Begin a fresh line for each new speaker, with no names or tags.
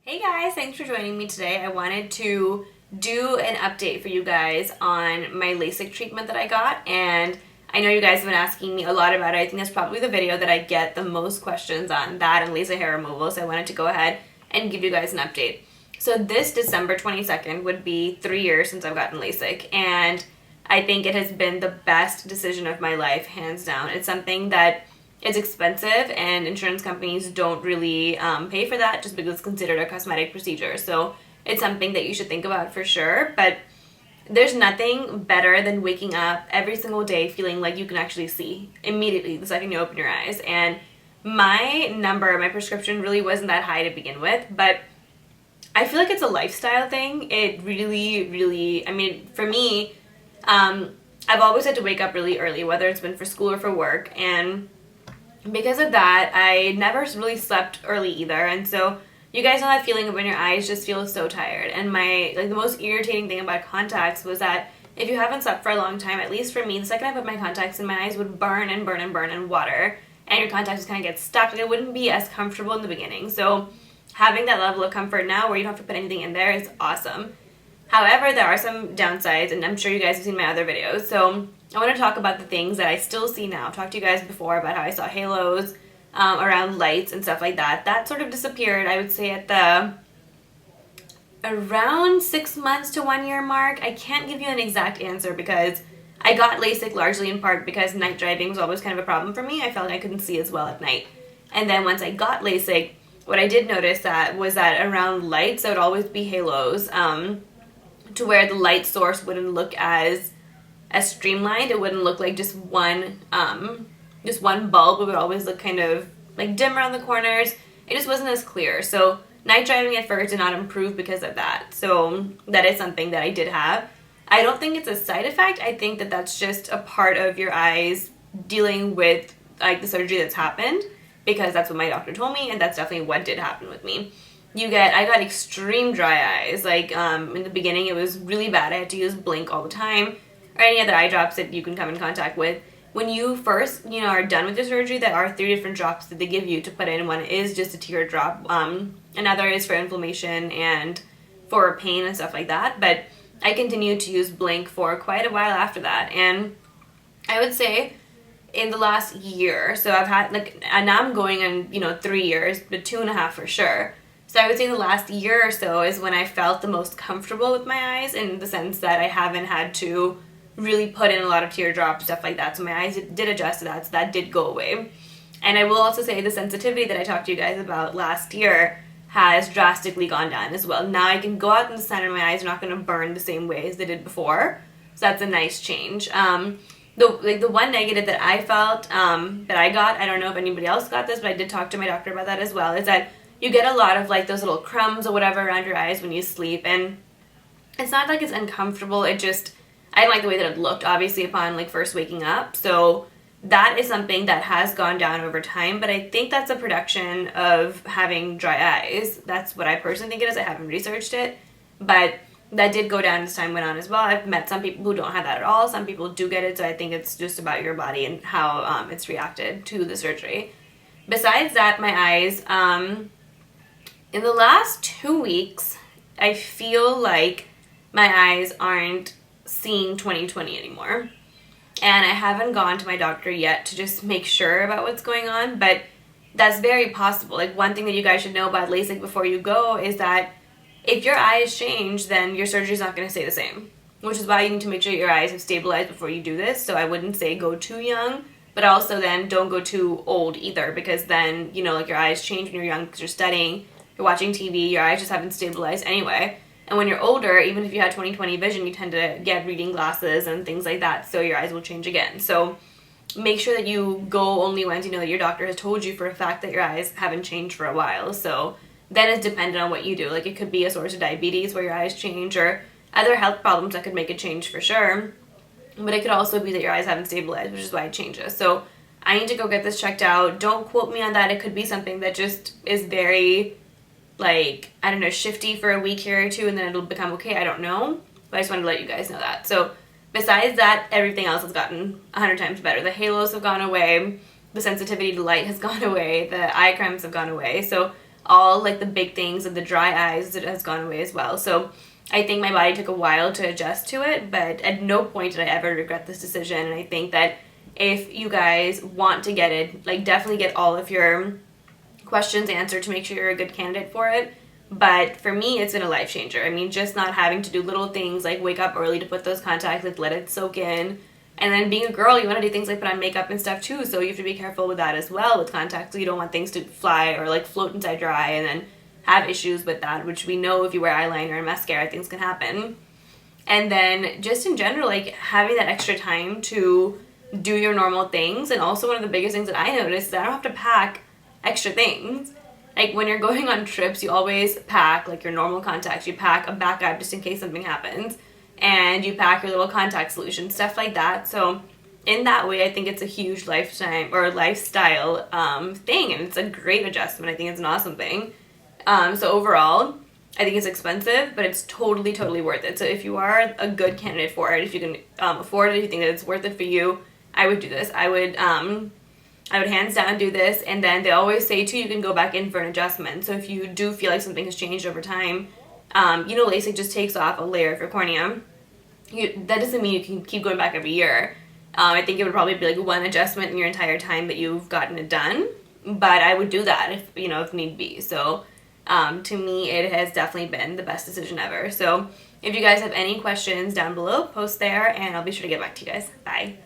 Hey guys, thanks for joining me today. I wanted to do an update for you guys on my Lasik treatment that I got, and I know you guys have been asking me a lot about it. I think that's probably the video that I get the most questions on, that and laser hair removal, so I wanted to go ahead and give you guys an update. So this December 22nd would be 3 years since I've gotten Lasik, and I think it has been the best decision of my life, hands down. It's something that it's expensive, and insurance companies don't really pay for that just because it's considered a cosmetic procedure. So it's something that you should think about for sure. But there's nothing better than waking up every single day feeling like you can actually see immediately the second you open your eyes. And my prescription really wasn't that high to begin with, but I feel like it's a lifestyle thing. It really, for me, I've always had to wake up really early, whether it's been for school or for work, and because of that, I never really slept early either. And so you guys know that feeling of when your eyes just feel so tired. And the most irritating thing about contacts was that if you haven't slept for a long time, at least for me, the second I put my contacts in, my eyes would burn and burn and burn and water, and your contacts just kind of get stuck. Like, it wouldn't be as comfortable in the beginning. So having that level of comfort now where you don't have to put anything in there is awesome. However, there are some downsides, and I'm sure you guys have seen my other videos. So I want to talk about the things that I still see now. I've talked to you guys before about how I saw halos around lights and stuff like that. That sort of disappeared, I would say, at the around 6 months to 1 year mark. I can't give you an exact answer because I got LASIK largely in part because night driving was always kind of a problem for me. I felt like I couldn't see as well at night. And then once I got LASIK, what I did notice was that around lights, there would always be halos, to where the light source wouldn't look as streamlined. It wouldn't look like just one bulb. It would always look kind of like dim around the corners. It just wasn't as clear. So night driving at first did not improve because of that. So that is something that I did have. I don't think it's a side effect. I think that that's just a part of your eyes dealing with like the surgery that's happened, because that's what my doctor told me, and that's definitely what did happen with me. I got extreme dry eyes. Like, in the beginning, it was really bad. I had to use Blink all the time, or any other eye drops that you can come in contact with. When you first, are done with your surgery, there are 3 different drops that they give you to put in. One is just a tear drop. Another is for inflammation and for pain and stuff like that. But I continued to use Blink for quite a while after that. And I would say in the last year, so I've had, and now I'm going on, 3 years, but 2.5 for sure. So I would say the last year or so is when I felt the most comfortable with my eyes, in the sense that I haven't had to really put in a lot of teardrops, stuff like that. So my eyes did adjust to that, so that did go away. And I will also say the sensitivity that I talked to you guys about last year has drastically gone down as well. Now I can go out in the sun and my eyes are not going to burn the same way as they did before. So that's a nice change. The one negative that I felt, that I got, I don't know if anybody else got this, but I did talk to my doctor about that as well, is that you get a lot of those little crumbs or whatever around your eyes when you sleep, and it's not like it's uncomfortable. I didn't like the way that it looked, obviously, upon first waking up. So that is something that has gone down over time, but I think that's a production of having dry eyes. That's what I personally think it is. I haven't researched it, but that did go down as time went on as well. I've met some people who don't have that at all. Some people do get it, so I think it's just about your body and how it's reacted to the surgery. Besides that, my eyes, in the last 2 weeks, I feel like my eyes aren't seeing 20/20 anymore. And I haven't gone to my doctor yet to just make sure about what's going on, but that's very possible. One thing that you guys should know about LASIK before you go is that if your eyes change, then your surgery is not going to stay the same, which is why you need to make sure your eyes have stabilized before you do this. So I wouldn't say go too young, but also then don't go too old either, because then, your eyes change when you're young because you're studying, you're watching TV, your eyes just haven't stabilized anyway. And when you're older, even if you had 20/20 vision, you tend to get reading glasses and things like that, so your eyes will change again. So make sure that you go only once you know that your doctor has told you for a fact that your eyes haven't changed for a while. So then it's dependent on what you do. It could be a source of diabetes where your eyes change, or other health problems that could make it change for sure. But it could also be that your eyes haven't stabilized, which is why it changes. So I need to go get this checked out. Don't quote me on that. It could be something that just is very, shifty for a week here or two, and then it'll become okay. I don't know. But I just wanted to let you guys know that. So besides that, everything else has gotten 100 times better. The halos have gone away. The sensitivity to light has gone away. The eye cramps have gone away. So all like the big things of the dry eyes, it has gone away as well. So I think my body took a while to adjust to it, but at no point did I ever regret this decision. And I think that if you guys want to get it, like definitely get all of your questions answered to make sure you're a good candidate for it. But for me, it's been a life changer. I mean, just not having to do little things like wake up early to put those contacts, like let it soak in. And then being a girl, you want to do things like put on makeup and stuff too, so you have to be careful with that as well with contacts. So you don't want things to fly or like float inside your eye and then have issues with that, which we know if you wear eyeliner and mascara, things can happen. And then just in general, like having that extra time to do your normal things. And also one of the biggest things that I noticed is I don't have to pack extra things. Like when you're going on trips, you always pack like your normal contacts. You pack a backup just in case something happens. And you pack your little contact solution, stuff like that. So in that way, I think it's a huge lifetime or lifestyle thing. And it's a great adjustment. I think it's an awesome thing. So overall, I think it's expensive, but it's totally, totally worth it. So if you are a good candidate for it, if you can afford it, if you think that it's worth it for you, I would do this. I would hands down do this. And then they always say too, you can go back in for an adjustment. So if you do feel like something has changed over time, LASIK just takes off a layer of your cornea. That doesn't mean you can keep going back every year. I think it would probably be like one adjustment in your entire time that you've gotten it done. But I would do that if need be. So to me, it has definitely been the best decision ever. So if you guys have any questions down below, post there and I'll be sure to get back to you guys. Bye.